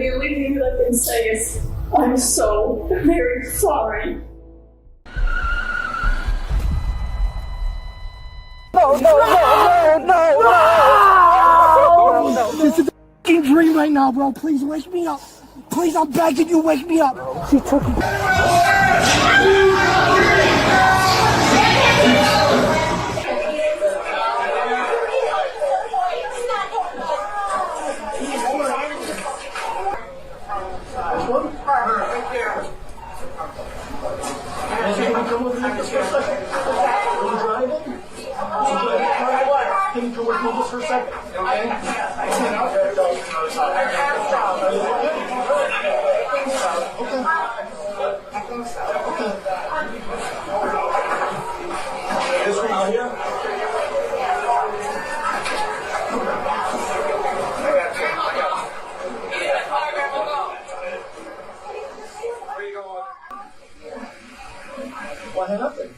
the only thing that I can say is, I'm so very sorry. No! This is a f***ing dream right now, bro. Please wake me up. Please, I'm begging you, wake me up. She took me. Can you come with me just for a second? Okay. This one right here? What happened?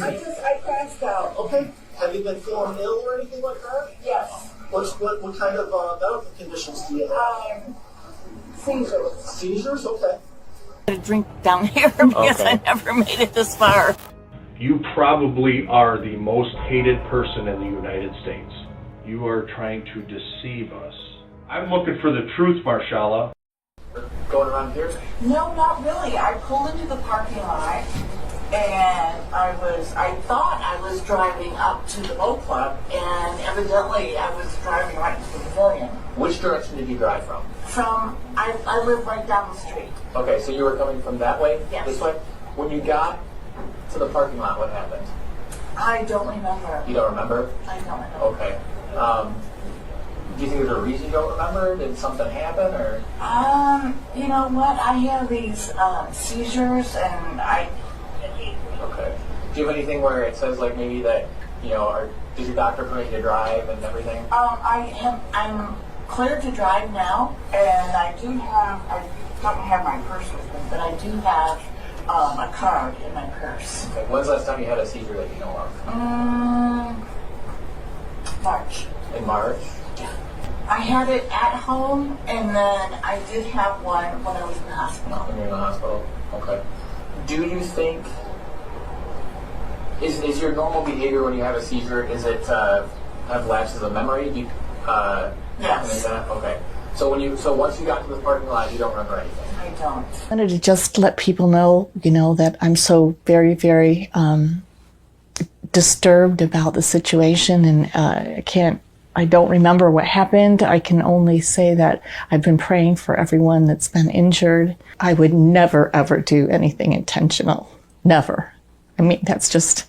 I passed out. Okay. Have you been feeling ill or anything like that? Yes. What kind of medical conditions do you have? Seizures. Seizures? Okay. A drink down here because I never made it this far. You probably are the most hated person in the United States. You are trying to deceive us. I'm looking for the truth, Marshala. Going around here? No, not really. I pulled into the parking lot and I thought I was driving up to the boat club, and evidently I was driving right to the pavilion. Which direction did you drive from? I live right down the street. Okay, so you were coming from that way? Yes. This way? When you got to the parking lot, what happened? I don't remember. You don't remember? I don't remember. Okay. Do you think there's a reason you don't remember? Did something happen, or? You know what? I have these seizures, and Okay. Do you have anything where it says, like, maybe that, you know, does your doctor permit you to drive and everything? I'm cleared to drive now, and I don't have my purse with me, but I do have a card in my purse. Okay. When's the last time you had a seizure that you know of? March. In March? Yeah. I had it at home, and then I did have one when I was in the hospital. When you're in the hospital? Okay. Do you think, is your normal behavior when you have a seizure, is it have lapses of memory? Do you, yes. Okay. So once you got to the parking lot, you don't remember anything? I don't. I wanted to just let people know, that I'm so very, very disturbed about the situation, and I don't remember what happened. I can only say that I've been praying for everyone that's been injured. I would never, ever do anything intentional. Never. I mean, that's just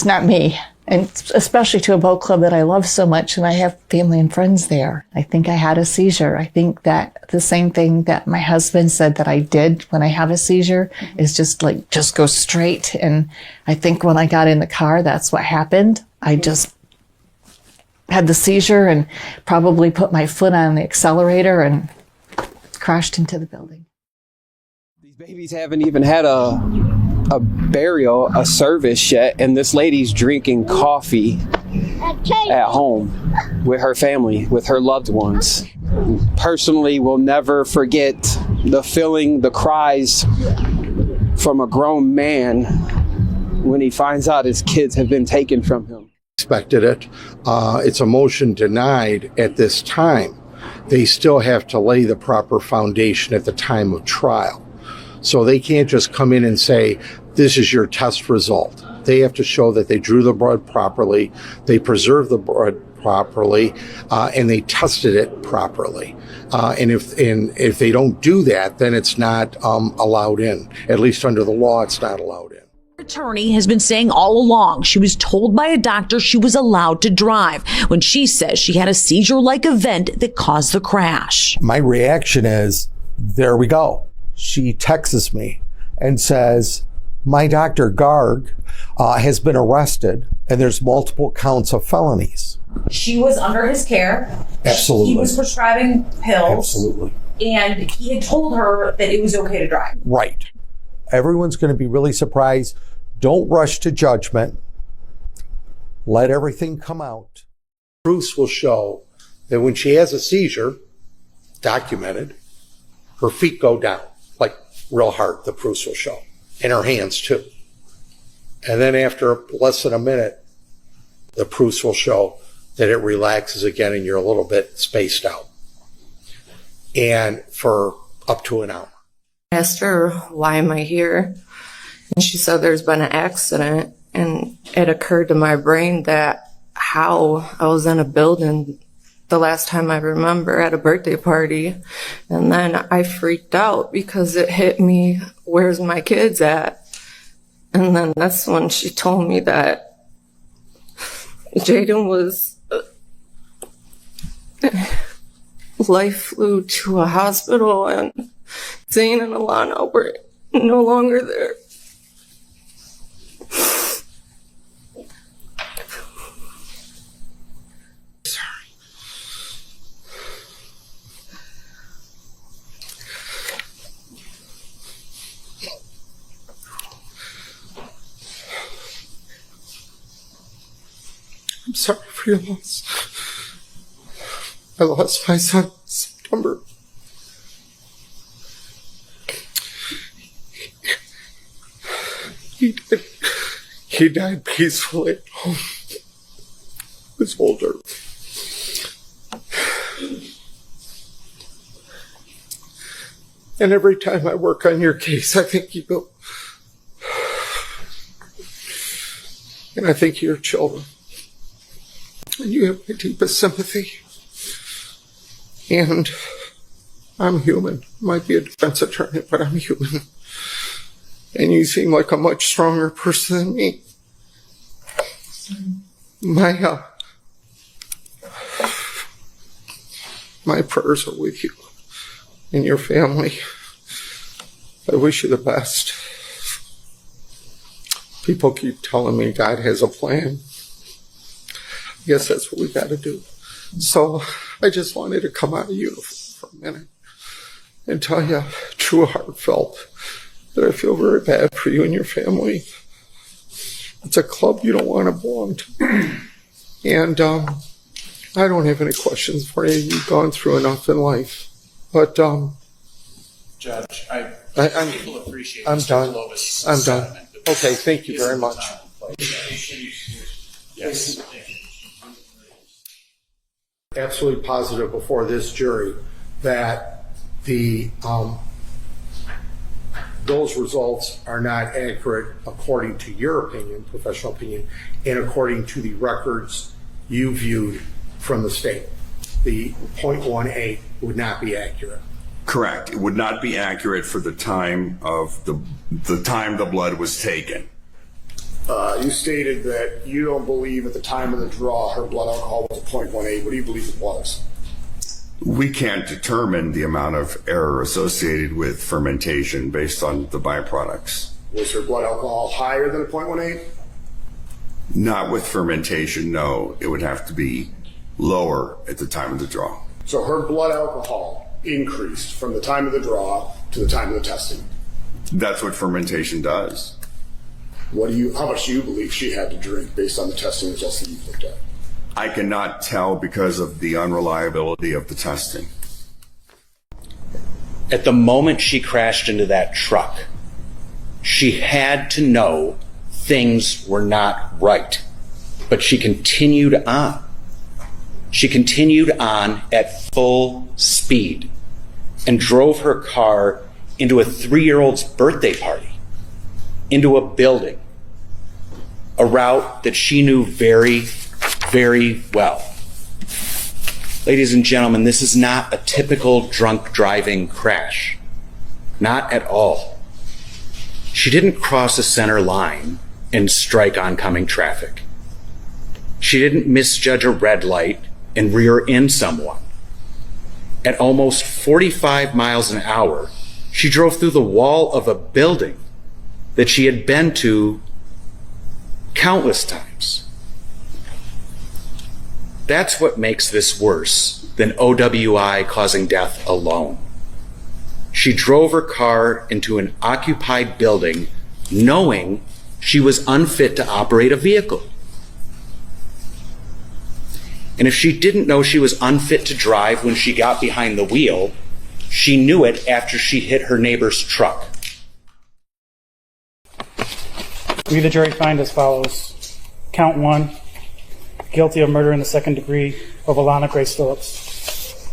not me. And especially to a boat club that I love so much, and I have family and friends there. I think I had a seizure. I think that the same thing that my husband said that I did when I have a seizure is just go straight. And I think when I got in the car, that's what happened. I just had the seizure and probably put my foot on the accelerator and crashed into the building. These babies haven't even had a burial, a service yet, and this lady's drinking coffee at home with her family, with her loved ones. Personally, will never forget the feeling, the cries from a grown man when he finds out his kids have been taken from him. Expected it. It's a motion denied at this time. They still have to lay the proper foundation at the time of trial. So they can't just come in and say, this is your test result. They have to show that they drew the blood properly, they preserved the blood properly, and they tested it properly. And if they don't do that, then it's not allowed in. At least under the law, it's not allowed in. Attorney has been saying all along she was told by a doctor she was allowed to drive when she says she had a seizure-like event that caused the crash. My reaction is, there we go. She texts me and says, my Dr. Garg has been arrested and there's multiple counts of felonies. She was under his care. Absolutely. He was prescribing pills. Absolutely. And he had told her that it was okay to drive. Right. Everyone's going to be really surprised. Don't rush to judgment. Let everything come out. Proofs will show that when she has a seizure, documented, Her feet go down, like real hard, the proofs will show, and her hands too. And then after less than a minute, the proofs will show that it relaxes again and you're a little bit spaced out. And for up to an hour. I asked her, why am I here? And she said there's been an accident, and it occurred to my brain that how I was in a building the last time I remember at a birthday party. And then I freaked out because it hit me, where's my kids at? And then that's when she told me that Jaden was, life flew to a hospital and Zayn and Alana were no longer there. I'm sorry for your loss. I lost my son in September. He died peacefully at home. He was older. And every time I work on your case, I think of you. And I think of your children. And you have my deepest sympathy. And I'm human. Might be a defense attorney, but I'm human. And you seem like a much stronger person than me. My prayers are with you and your family. I wish you the best. People keep telling me God has a plan. I guess that's what we got to do. So I just wanted to come out of uniform for a minute and tell you, true heartfelt, that I feel very bad for you and your family. It's a club you don't want to belong to. And I don't have any questions for you. You've gone through enough in life. But Judge, people appreciate I'm Mr. done. Clovis' I'm done. sentiment. Okay, thank you very much. Yes. Absolutely positive before this jury that the those results are not accurate according to your opinion, professional opinion, and according to the records you viewed from the state. The .18 would not be accurate. Correct. It would not be accurate for the time of the time the blood was taken. You stated that you don't believe at the time of the draw her blood alcohol was 0.18. What do you believe it was? We can't determine the amount of error associated with fermentation based on the byproducts. Was her blood alcohol higher than a 0.18? Not with fermentation, no. It would have to be lower at the time of the draw. So her blood alcohol increased from the time of the draw to the time of the testing. That's what fermentation does. How much do you believe she had to drink based on the testing results that you've looked at? I cannot tell because of the unreliability of the testing. At the moment she crashed into that truck, she had to know things were not right, but she continued on. She continued on at full speed and drove her car into a 3-year-old's birthday party, into a building, a route that she knew very, very well. Ladies and gentlemen, this is not a typical drunk driving crash. Not at all. She didn't cross a center line and strike oncoming traffic. She didn't misjudge a red light and rear end someone. At almost 45 miles an hour, she drove through the wall of a building that she had been to countless times. That's what makes this worse than OWI causing death alone. She drove her car into an occupied building knowing she was unfit to operate a vehicle. And if she didn't know she was unfit to drive when she got behind the wheel, She knew it after she hit her neighbor's truck. We, the jury, find as follows. Count 1, guilty of murder in the second degree of Alana Grace Phillips.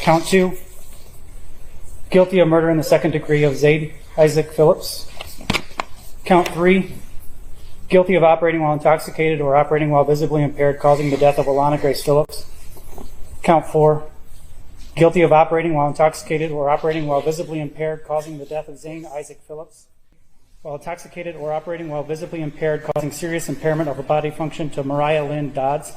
Count 2, guilty of murder in the second degree of Zayn Isaac Phillips. Count 3, guilty of operating while intoxicated or operating while visibly impaired causing the death of Alana Grace Phillips. Count 4, guilty of operating while intoxicated or operating while visibly impaired causing the death of Zayn Isaac Phillips. While intoxicated or operating while visibly impaired causing serious impairment of a body function to Mariah Lynn Dodds.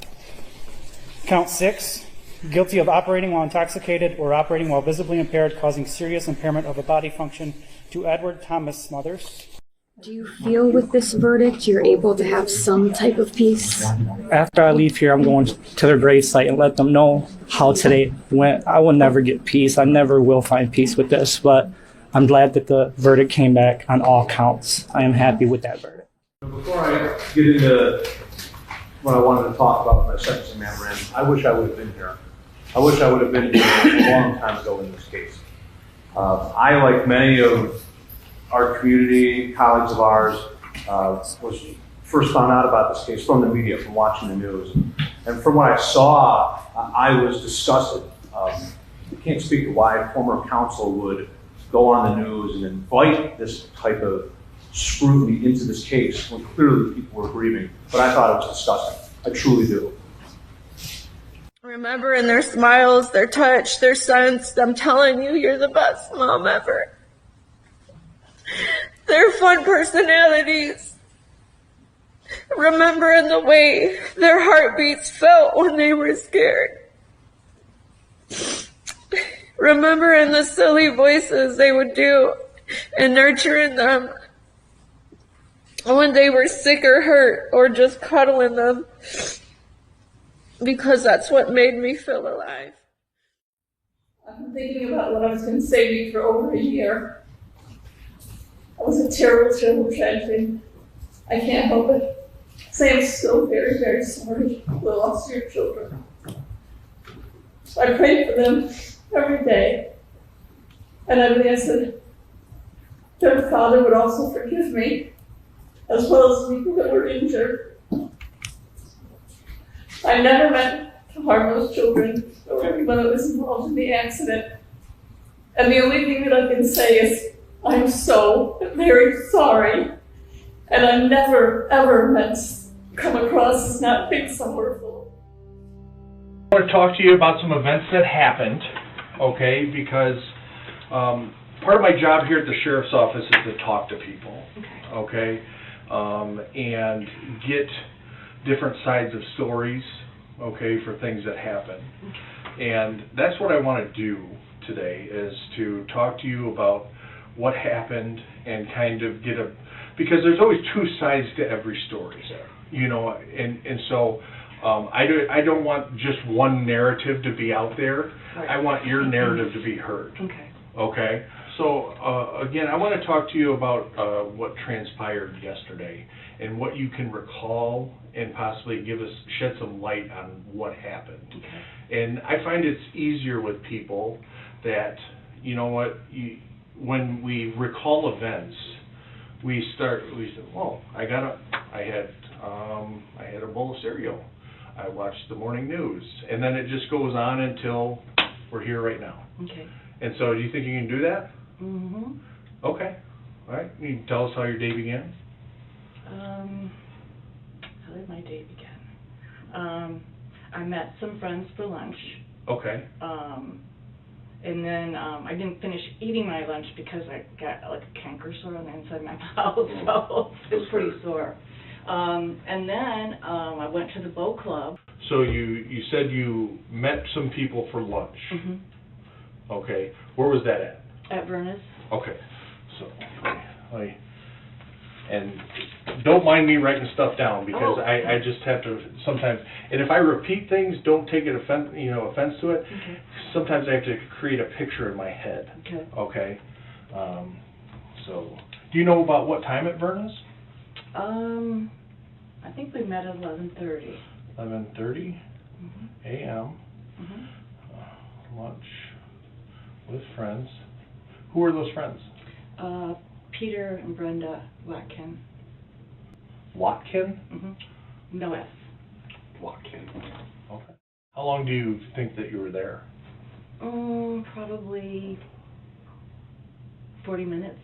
Count 6, guilty of operating while intoxicated or operating while visibly impaired causing serious impairment of a body function to Edward Thomas Smothers. Do you feel with this verdict you're able to have some type of peace? After I leave here, I'm going to their gravesite and let them know how today went. I will never get peace. I never will find peace with this, but I'm glad that the verdict came back on all counts. I am happy with that verdict. Before I get into what I wanted to talk about my sentencing memorandum, I wish I would have been here. I wish I would have been here a long time ago in this case. I, like many of our community, colleagues of ours, was first found out about this case from the media, from watching the news. And from what I saw, I was disgusted. I can't speak to why former counsel would go on the news and invite this type of scrutiny into this case when clearly people were grieving. But I thought it was disgusting. I truly do. Remembering their smiles, their touch, their sense, I'm telling you, you're the best mom ever. Their fun personalities. Remembering the way their heartbeats felt when they were scared. Remembering the silly voices they would do and nurturing them when they were sick or hurt or just cuddling them, because that's what made me feel alive. I've been thinking about what I was going to say to you for over a year. It was a terrible, terrible tragedy. I can't help it. Say I'm so very, very sorry for the loss of your children. I pray for them every day. And I would ask that their father would also forgive me, as well as the people that were injured. I never meant to harm those children or everyone that was involved in the accident. And the only thing that I can say is, I'm so very sorry. And I never, ever meant to come across as not being sorrowful. I want to talk to you about some events that happened, okay, because part of my job here at the Sheriff's Office is to talk to people, okay, and get different sides of stories, okay, for things that happen. And that's what I want to do today, is to talk to you about what happened and kind of get a, because there's always two sides to every story, you know, and so I don't want just one narrative to be out there. I want your narrative to be heard. Okay. So again, I want to talk to you about what transpired yesterday and what you can recall and possibly shed some light on what happened. And I find it's easier with people that, you know what, when we recall events, we say, well, I had a bowl of cereal. I watched the morning news, and then it just goes on until we're here right now. And so, do you think you can do that? Okay. All right. Can you tell us how your day began? How did my day begin? I met some friends for lunch. Okay. And then I didn't finish eating my lunch because I got like a canker sore on the inside of my mouth, so it was pretty sore. And then I went to the boat club. So you said you met some people for lunch. Okay. Where was that at? At Vernus. Okay. So, and don't mind me writing stuff down, because I just have to sometimes, and if I repeat things, don't take it offense to it. Sometimes I have to create a picture in my head. Okay. So, do you know about what time at Vernus? I think we met at 11:30. 11:30 a.m. Lunch. With friends. Who are those friends? Peter and Brenda Watkin. Watkin? Mm-hmm. No S. Watkin. Okay. How long do you think that you were there? Probably 40 minutes.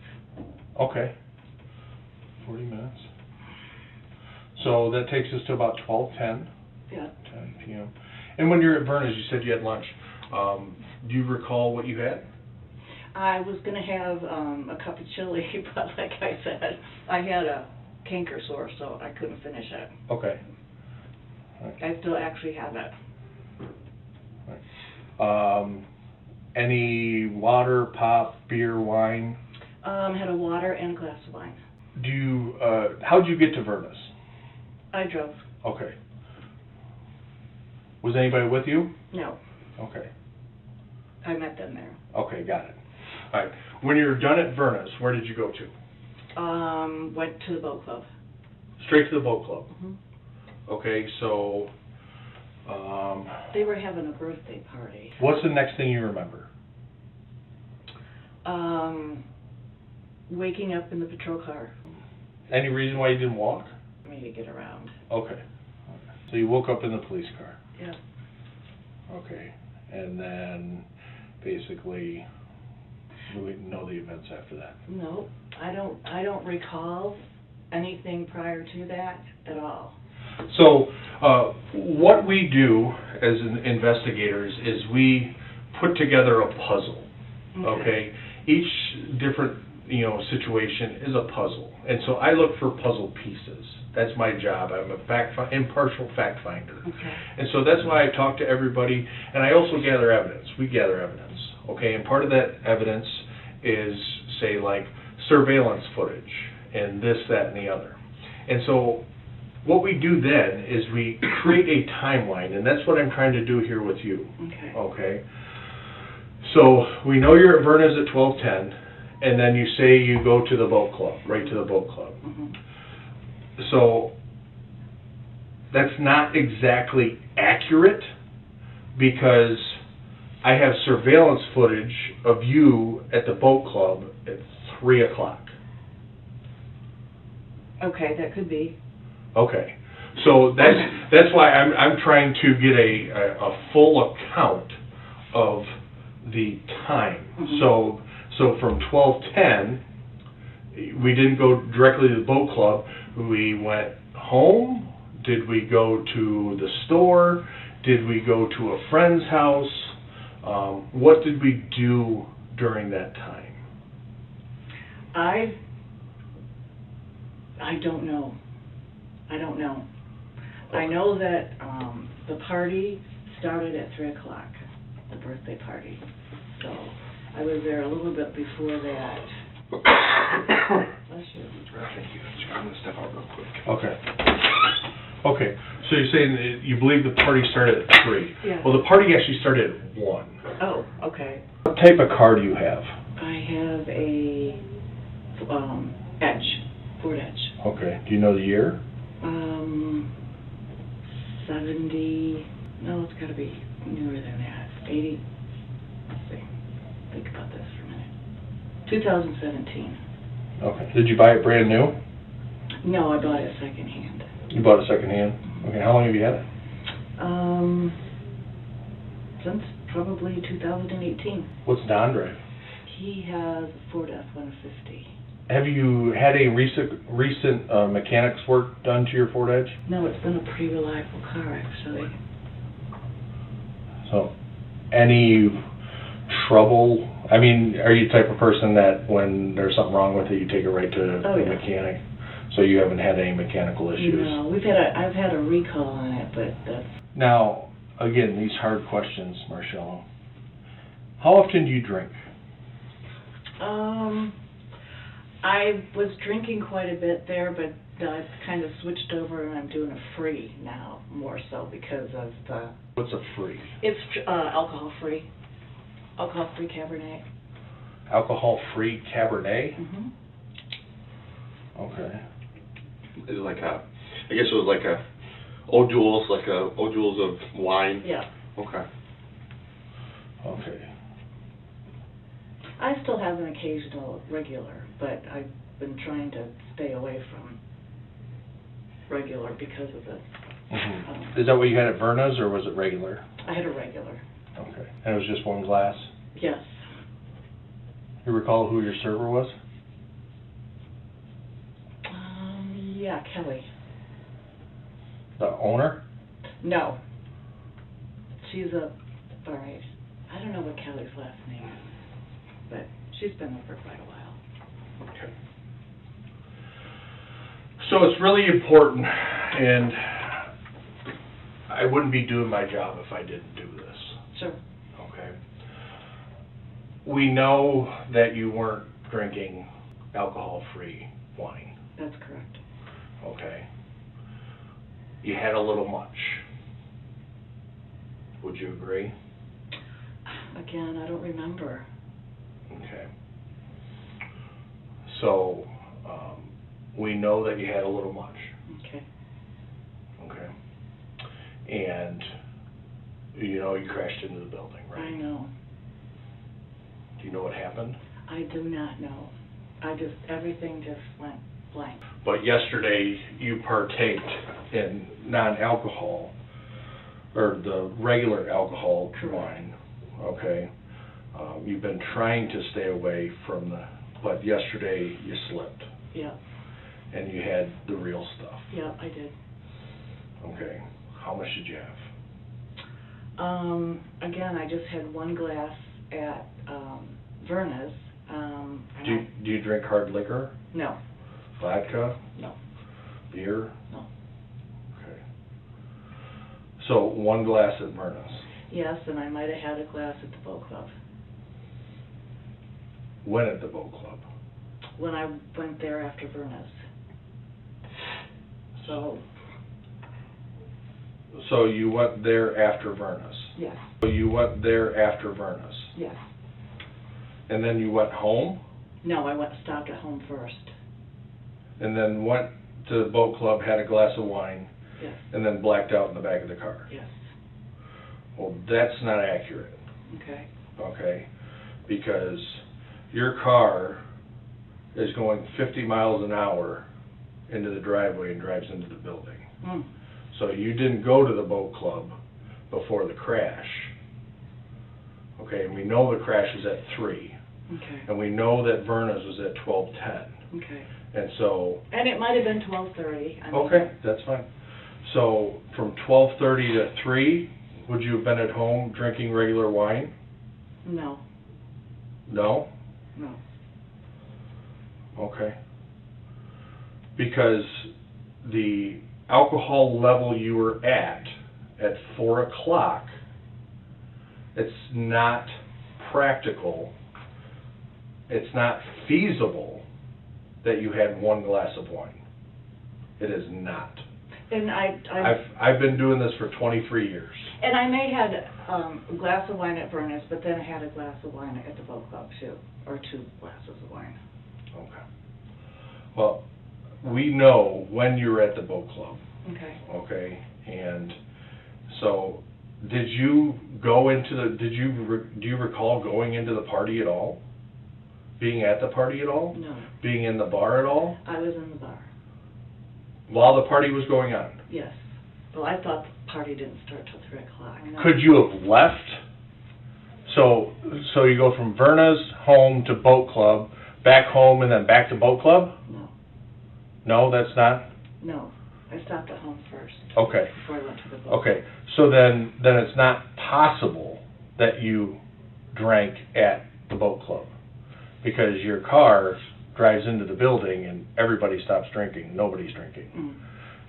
Okay. 40 minutes. So that takes us to about 12:10. Yeah. 10 p.m. And when you're at Verna's, you said you had lunch. Do you recall what you had? I was going to have a cup of chili, but like I said, I had a canker sore, so I couldn't finish it. Okay. I still actually have it. Any water, pop, beer, wine? Had a water and a glass of wine. How'd you get to Verna's? I drove. Okay. Was anybody with you? No. Okay. I met them there. Okay, got it. All right. When you were done at Verna's, where did you go to? Went to the boat club. Straight to the boat club? Mm-hmm. Okay, so... they were having a birthday party. What's the next thing you remember? Waking up in the patrol car. Any reason why you didn't walk? For me to get around. Okay. So you woke up in the police car? Yeah. Okay. And then, basically, we know the events after that? No, I don't recall anything prior to that at all. So, what we do as investigators is we put together a puzzle, okay? Each different, situation is a puzzle. And so I look for puzzle pieces. That's my job. I'm a impartial fact finder. Okay. And so that's why I talk to everybody, and I also gather evidence. We gather evidence, okay? And part of that evidence is, say, like surveillance footage and this, that, and the other. And so what we do then is we create a timeline, and that's what I'm trying to do here with you. Okay. Okay? So we know you're at Verna's at 12:10, and then you say you go to the boat club, right to the boat club. Mm-hmm. So that's not exactly accurate because I have surveillance footage of you at the boat club at 3 o'clock. Okay, that could be. Okay, so that's why I'm trying to get a full account of the time. Mm-hmm. So from 12:10, we didn't go directly to the boat club. We went home. Did we go to the store? Did we go to a friend's house? What did we do during that time? I don't know. I don't know. Okay. I know that the party started at 3 o'clock, the birthday party. So I was there a little bit before that. Bless you. Thank you. I'm going to step out real quick. Okay. Okay. So you're saying that you believe the party started at 3? Yeah. Well, the party actually started at 1. Oh, okay. What type of car do you have? I have a Edge, Ford Edge. Okay. Do you know the year? 70. No, it's got to be newer than that. 80. Let's see. Think about this for a minute. 2017. Okay. Did you buy it brand new? No, I bought it secondhand. You bought it secondhand? Okay. How long have you had it? Since probably 2018. What's Don drive? He has a Ford F-150. Have you had any recent mechanics work done to your Ford Edge? No, it's been a pretty reliable car, actually. So, any trouble? I mean, are you the type of person that when there's something wrong with it, you take it right to the mechanic? So you haven't had any mechanical issues? No, I've had a recall on it, but that's... Now, again, these hard questions, Marcello. How often do you drink? I was drinking quite a bit there, but I've kind of switched over and I'm doing a free now, more so because of the... What's a free? It's alcohol-free. Alcohol-free Cabernet. Alcohol-free Cabernet? Mm-hmm. Okay. Is it like I guess it was like O'Doul's of wine? Yeah. Okay. Okay. I still have an occasional regular, but I've been trying to stay away from regular because of the... Is that what you had at Verna's, or was it regular? I had a regular. Okay. And it was just one glass? Yes. You recall who your server was? Yeah, Kelly. The owner? No. She's a... All right. I don't know what Kelly's last name is, but she's been there for quite a while. Okay. So it's really important, and I wouldn't be doing my job if I didn't do this. Sure. Okay. We know that you weren't drinking alcohol-free wine. That's correct. Okay. You had a little much. Would you agree? Again, I don't remember. Okay. So, we know that you had a little much. Okay. Okay. And, you know, you crashed into the building, right? I know. Do you know what happened? I do not know. Everything just went blank. But yesterday, you partaked in non-alcohol, or the regular alcohol wine, okay? You've been trying to stay away from but yesterday you slipped. Yeah. And you had the real stuff. Yeah, I did. Okay. How much did you have? Again, I just had one glass at Verna's. Do you drink hard liquor? No. Vodka? No. Beer? No. Okay. So one glass at Verna's? Yes, and I might have had a glass at the boat club. When at the boat club? When I went there after Verna's. So you went there after Verna's? Yes. So you went there after Verna's? Yes. And then you went home? No, I stopped at home first. And then went to the boat club, had a glass of wine? Yes. And then blacked out in the back of the car? Yes. Well, that's not accurate. Okay. Okay? Because your car is going 50 miles an hour into the driveway and drives into the building. Mm. So you didn't go to the boat club before the crash. Okay, and we know the crash was at 3. Okay. And we know that Verna's was at 12:10. Okay. And so... And it might have been 12:30. Okay, that's fine. So from 12:30 to 3, would you have been at home drinking regular wine? No. No? No. Okay. Because the alcohol level you were at 4 o'clock, it's not practical, it's not feasible that you had one glass of wine. It is not. And I've been doing this for 23 years. And I may had a glass of wine at Verna's, but then I had a glass of wine at the boat club too, or 2 glasses of wine. Okay. Well, we know when you were at the boat club. Okay. Okay. And so, did you go into the? Do you recall going into the party at all? Being at the party at all? No. Being in the bar at all? I was in the bar. While the party was going on? Yes. Well, I thought the party didn't start till 3 o'clock. No. Could you have left? So you go from Verna's home to boat club, back home, and then back to boat club? No. No, that's not? No. I stopped at home first. Okay. Before I went to the boat. Okay. So then it's not possible that you drank at the boat club, because your car drives into the building and everybody stops drinking. Nobody's drinking. Mm.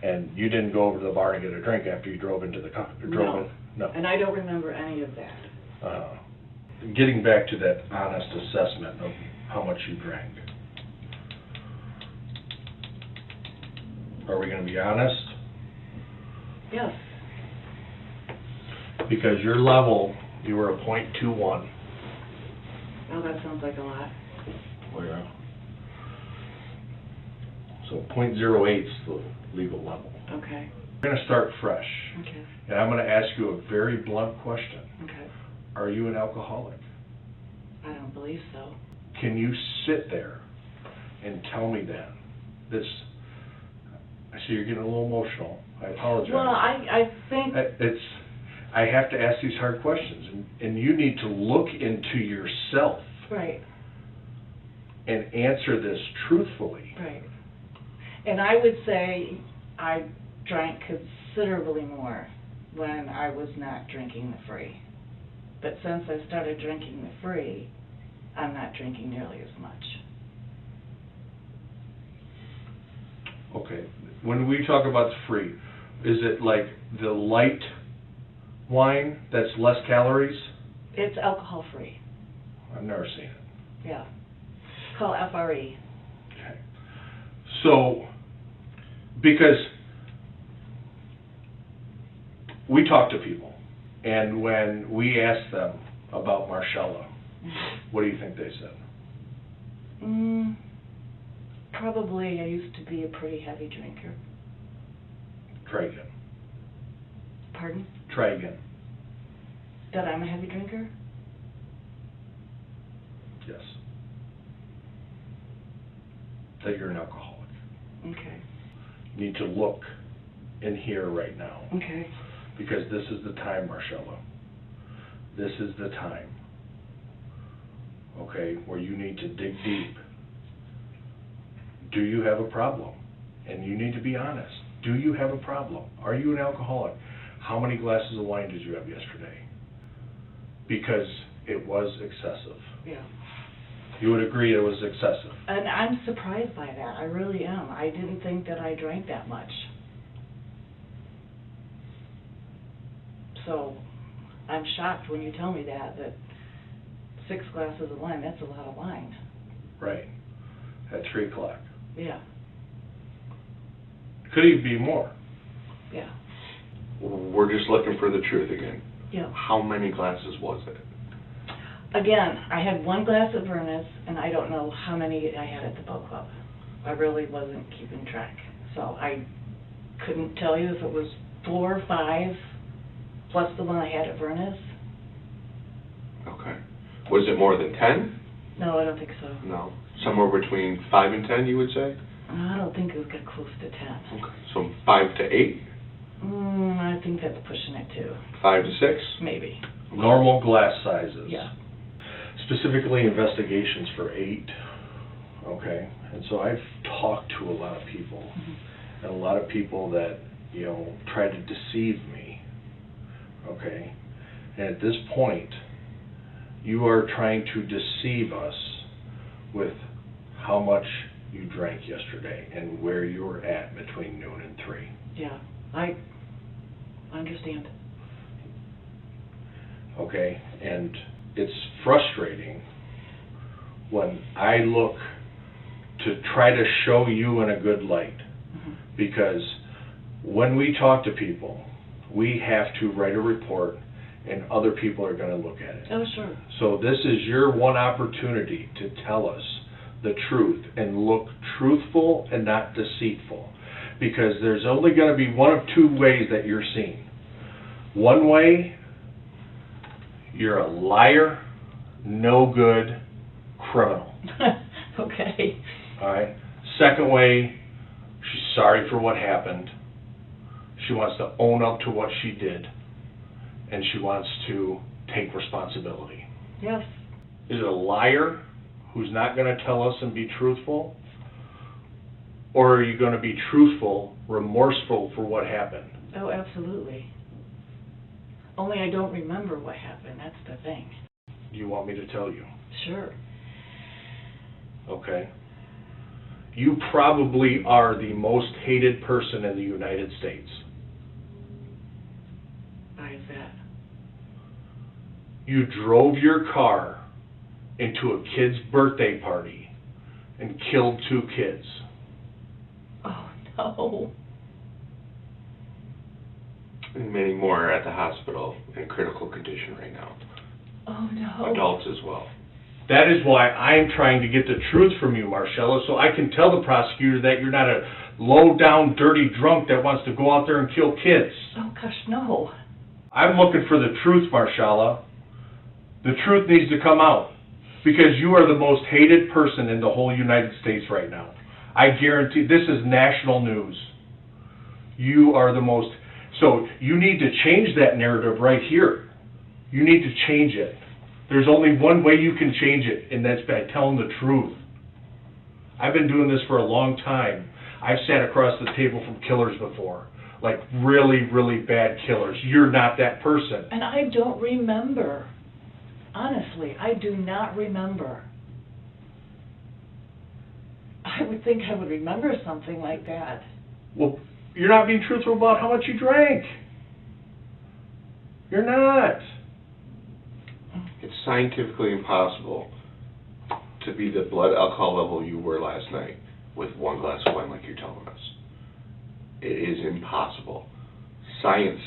And you didn't go over to the bar and get a drink after you drove into the car? No. And I don't remember any of that. Getting back to that honest assessment of how much you drank. Are we going to be honest? Yes. Because your level, you were a .21. Oh, that sounds like a lot. Well, yeah. So .08 is the legal level. Okay. We're going to start fresh. Okay. And I'm going to ask you a very blunt question. Okay. Are you an alcoholic? I don't believe so. Can you sit there and tell me that? I see you're getting a little emotional. I apologize. Well, I think... I have to ask these hard questions, and you need to look into yourself. Right. And answer this truthfully. Right. And I would say I drank considerably more when I was not drinking the free. But since I started drinking the free, I'm not drinking nearly as much. Okay. When we talk about the free, is it like the light wine that's less calories? It's alcohol free. I've never seen it. Yeah. It's called FRE. Okay. So, because we talk to people, and when we ask them about Marcella, what do you think they said? Probably I used to be a pretty heavy drinker. Try again. Pardon? Try again. That I'm a heavy drinker? Yes. That you're an alcoholic. Okay. You need to look in here right now. Okay. Because this is the time, Marcella. This is the time. Okay, where you need to dig deep. Do you have a problem? And you need to be honest. Do you have a problem? Are you an alcoholic? How many glasses of wine did you have yesterday? Because it was excessive. Yeah. You would agree it was excessive. And I'm surprised by that. I really am. I didn't think that I drank that much. So I'm shocked when you tell me that 6 glasses of wine, that's a lot of wine. Right. At 3 o'clock. Yeah. Could even be more. Yeah. We're just looking for the truth again. Yeah. How many glasses was it? Again, I had 1 glass of Vernus, and I don't know how many I had at the boat club. I really wasn't keeping track. So I couldn't tell you if it was 4 or 5, plus the one I had at Vernus. Okay. Was it more than 10? No, I don't think so. No. Somewhere between 5 and 10, you would say? I don't think it would get close to 10. Okay. So 5 to 8? I think that's pushing it too. 5 to 6? Maybe. Normal glass sizes. Yeah. Specifically investigations for 8. Okay. And so I've talked to a lot of people. And a lot of people that, try to deceive me. Okay. And at this point, you are trying to deceive us with how much you drank yesterday and where you were at between noon and 3. Yeah, I understand. Okay, and it's frustrating when I look to try to show you in a good light, because when we talk to people, we have to write a report and other people are going to look at it. Oh, sure. So this is your one opportunity to tell us the truth and look truthful and not deceitful, because there's only going to be one of 2 ways that you're seen. One way, you're a liar, no good, criminal. Okay. All right. Second way, she's sorry for what happened. She wants to own up to what she did, and she wants to take responsibility. Yes. Is it a liar who's not going to tell us and be truthful? Or are you going to be truthful, remorseful for what happened? Oh, absolutely. Only I don't remember what happened. That's the thing. Do you want me to tell you? Sure. Okay. You probably are the most hated person in the United States. Why is that? You drove your car into a kid's birthday party and killed 2 kids. Oh, no. And many more are at the hospital in critical condition right now. Oh, no. Adults as well. That is why I'm trying to get the truth from you, Marcella, so I can tell the prosecutor that you're not a low-down, dirty drunk that wants to go out there and kill kids. Oh, gosh, no. I'm looking for the truth, Marcella. The truth needs to come out. Because you are the most hated person in the whole United States right now. I guarantee, this is national news. You are the most, so you need to change that narrative right here. You need to change it. There's only one way you can change it, and that's by telling the truth. I've been doing this for a long time. I've sat across the table from killers before, like really, really bad killers. You're not that person. And I don't remember. Honestly, I do not remember. I would think I would remember something like that. Well, you're not being truthful about how much you drank. You're not. It's scientifically impossible to be the blood alcohol level you were last night with one glass of wine like you're telling us. It is impossible. Science,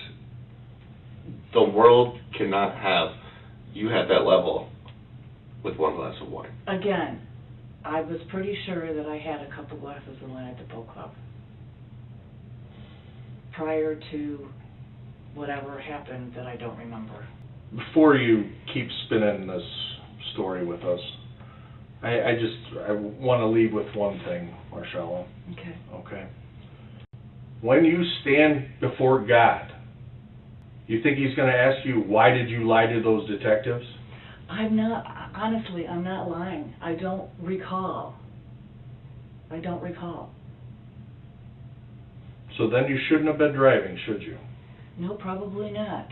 the world cannot have you had that level with one glass of wine. Again, I was pretty sure that I had a couple glasses of wine at the boat club prior to whatever happened that I don't remember. Before you keep spinning this story with us, I want to leave with one thing, Marcella. Okay. Okay. When you stand before God, you think He's going to ask you, why did you lie to those detectives? I'm not, honestly, I'm not lying. I don't recall. I don't recall. So then you shouldn't have been driving, should you? No, probably not.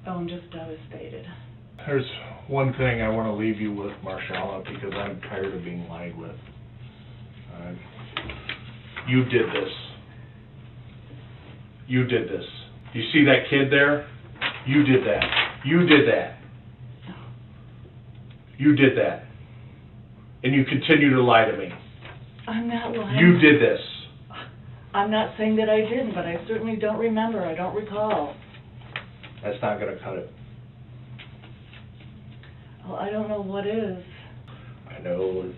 Oh, I'm just devastated. There's one thing I want to leave you with, Marcella, because I'm tired of being lied with. You did this. You did this. You see that kid there? You did that. You did that. You did that. And you continue to lie to me. I'm not lying. You did this. I'm not saying that I didn't, but I certainly don't remember. I don't recall. That's not going to cut it. Well, I don't know what is. I know it's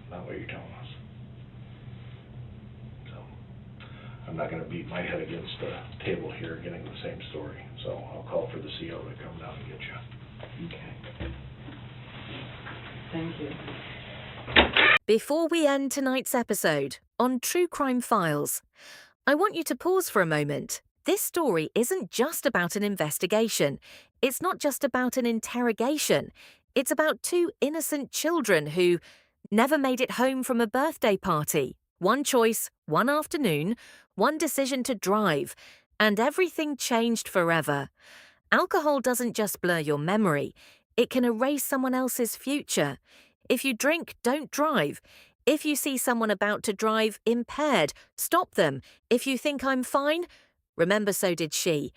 not what you're telling us. So, I'm not going to beat my head against the table here getting the same story. So I'll call for the CO to come down and get you. Okay. Thank you. Before we end tonight's episode on True Crime Files, I want you to pause for a moment. This story isn't just about an investigation. It's not just about an interrogation. It's about two innocent children who never made it home from a birthday party. One choice, one afternoon, one decision to drive, and everything changed forever. Alcohol doesn't just blur your memory. It can erase someone else's future. If you drink, don't drive. If you see someone about to drive impaired, stop them. If you think I'm fine, remember so did she.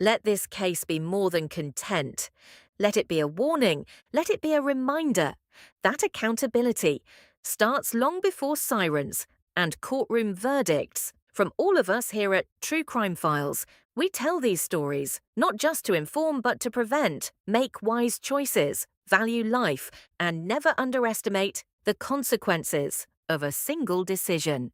Let this case be more than content. Let it be a warning. Let it be a reminder. That accountability starts long before sirens and courtroom verdicts. From all of us here at True Crime Files, we tell these stories, not just to inform but to prevent, make wise choices, value life, and never underestimate the consequences of a single decision.